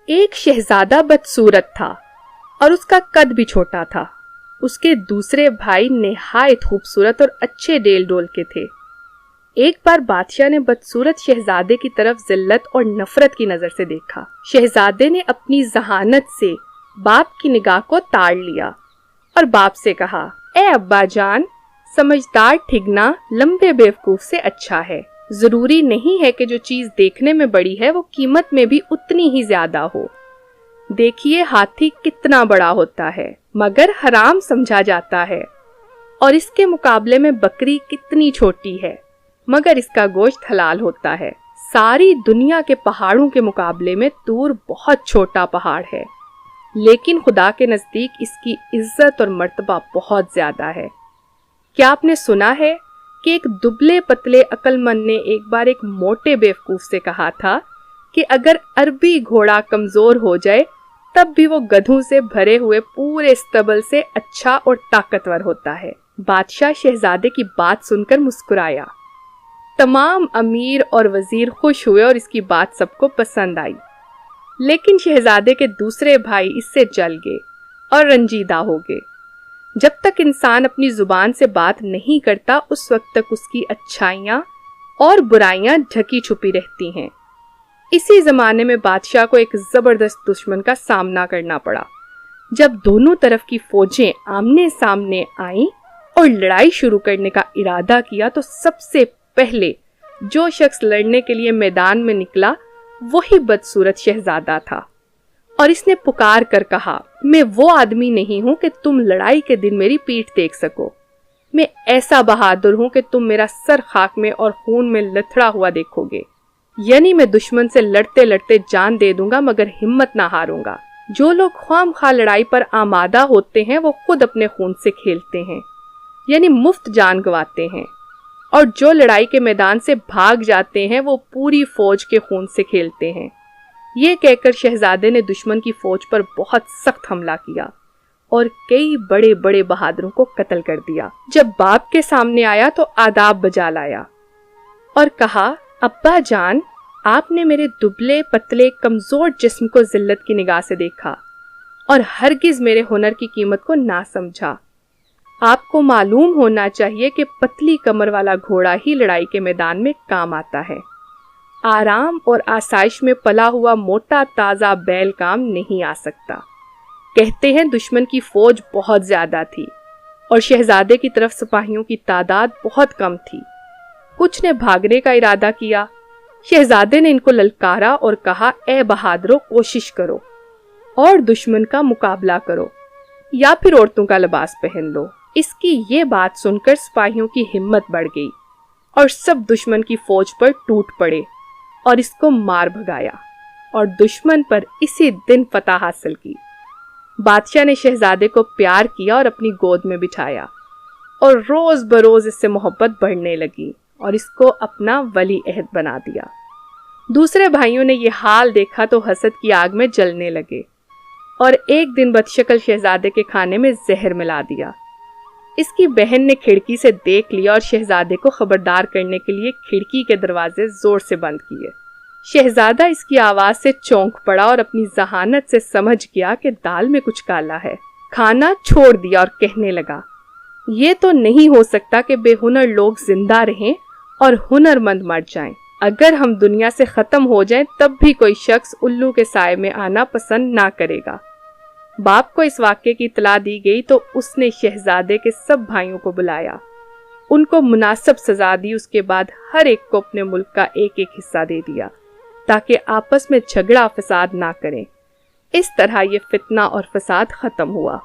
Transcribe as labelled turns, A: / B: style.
A: ایک شہزادہ بدصورت تھا اور اس کا قد بھی چھوٹا تھا۔ اس کے دوسرے بھائی نہایت خوبصورت اور اچھے ڈیل ڈول کے تھے۔ ایک بار بادشاہ نے بدصورت شہزادے کی طرف ذلت اور نفرت کی نظر سے دیکھا۔ شہزادے نے اپنی ذہانت سے باپ کی نگاہ کو تاڑ لیا اور باپ سے کہا، اے ابا جان، سمجھدار ٹھگنا لمبے بیوقوف سے اچھا ہے۔ ضروری نہیں ہے کہ جو چیز دیکھنے میں بڑی ہے وہ قیمت میں بھی اتنی ہی زیادہ ہو۔ دیکھیے ہاتھی کتنا بڑا ہوتا ہے مگر حرام سمجھا جاتا ہے، اور اس کے مقابلے میں بکری کتنی چھوٹی ہے مگر اس کا گوشت حلال ہوتا ہے۔ ساری دنیا کے پہاڑوں کے مقابلے میں طور بہت چھوٹا پہاڑ ہے، لیکن خدا کے نزدیک اس کی عزت اور مرتبہ بہت زیادہ ہے۔ کیا آپ نے سنا ہے کہ ایک دبلے پتلے عقل مند نے ایک بار ایک موٹے بیوقوف سے کہا تھا کہ اگر عربی گھوڑا کمزور ہو جائے تب بھی وہ گدھوں سے بھرے ہوئے پورے استبل سے اچھا اور طاقتور ہوتا ہے۔ بادشاہ شہزادے کی بات سن کر مسکرایا۔ تمام امیر اور وزیر خوش ہوئے اور اس کی بات سب کو پسند آئی، لیکن شہزادے کے دوسرے بھائی اس سے جل گئے اور رنجیدہ ہو گئے۔ جب تک انسان اپنی زبان سے بات نہیں کرتا اس وقت تک اس کی اچھائیاں اور برائیاں ڈھکی چھپی رہتی ہیں۔ اسی زمانے میں بادشاہ کو ایک زبردست دشمن کا سامنا کرنا پڑا۔ جب دونوں طرف کی فوجیں آمنے سامنے آئیں اور لڑائی شروع کرنے کا ارادہ کیا تو سب سے پہلے جو شخص لڑنے کے لیے میدان میں نکلا وہی بدصورت شہزادہ تھا، اور اس نے پکار کر کہا، میں وہ آدمی نہیں ہوں کہ تم لڑائی کے دن میری پیٹھ دیکھ سکو۔ میں ایسا بہادر ہوں کہ تم میرا سر خاک میں اور خون میں لتھڑا ہوا دیکھو گے۔ یعنی میں دشمن سے لڑتے لڑتے جان دے دوں گا مگر ہمت نہ ہاروں گا۔ جو لوگ خواہ مخواہ لڑائی پر آمادہ ہوتے ہیں وہ خود اپنے خون سے کھیلتے ہیں، یعنی مفت جان گواتے ہیں، اور جو لڑائی کے میدان سے بھاگ جاتے ہیں وہ پوری فوج کے خون سے کھیلتے ہیں۔ یہ کہہ کر شہزادے نے دشمن کی فوج پر بہت سخت حملہ کیا اور کئی بڑے بڑے بہادروں کو قتل کر دیا۔ جب باپ کے سامنے آیا تو آداب بجا لایا اور کہا، ابا جان، آپ نے میرے دبلے پتلے کمزور جسم کو ذلت کی نگاہ سے دیکھا اور ہرگز میرے ہنر کی قیمت کو نہ سمجھا۔ آپ کو معلوم ہونا چاہیے کہ پتلی کمر والا گھوڑا ہی لڑائی کے میدان میں کام آتا ہے۔ آرام اور آسائش میں پلا ہوا موٹا تازہ بیل کام نہیں آ سکتا۔ کہتے ہیں دشمن کی فوج بہت زیادہ تھی اور شہزادے کی طرف سپاہیوں کی تعداد بہت کم تھی۔ کچھ نے بھاگنے کا ارادہ کیا۔ شہزادے نے ان کو للکارا اور کہا، اے بہادرو، کوشش کرو اور دشمن کا مقابلہ کرو یا پھر عورتوں کا لباس پہن لو۔ اس کی یہ بات سن کر سپاہیوں کی ہمت بڑھ گئی اور سب دشمن کی فوج پر ٹوٹ پڑے اور اس کو مار بھگایا اور دشمن پر اسی دن فتح حاصل کی۔ بادشاہ نے شہزادے کو پیار کیا اور اپنی گود میں بٹھایا، اور روز بروز اس سے محبت بڑھنے لگی اور اس کو اپنا ولی عہد بنا دیا۔ دوسرے بھائیوں نے یہ حال دیکھا تو حسد کی آگ میں جلنے لگے اور ایک دن بدشکل شہزادے کے کھانے میں زہر ملا دیا۔ اس کی بہن نے کھڑکی سے دیکھ لیا اور شہزادے کو خبردار کرنے کے لیے کھڑکی کے دروازے زور سے بند کیے۔ شہزادہ اس کی آواز سے چونک پڑا اور اپنی ذہانت سے سمجھ گیا کہ دال میں کچھ کالا ہے۔ کھانا چھوڑ دیا اور کہنے لگا، یہ تو نہیں ہو سکتا کہ بے ہنر لوگ زندہ رہیں اور ہنر مند مر جائیں۔ اگر ہم دنیا سے ختم ہو جائیں تب بھی کوئی شخص الو کے سائے میں آنا پسند نہ کرے گا۔ باپ کو اس واقعے کی اطلاع دی گئی تو اس نے شہزادے کے سب بھائیوں کو بلایا، ان کو مناسب سزا دی۔ اس کے بعد ہر ایک کو اپنے ملک کا ایک ایک حصہ دے دیا تاکہ آپس میں جھگڑا فساد نہ کریں۔ اس طرح یہ فتنہ اور فساد ختم ہوا۔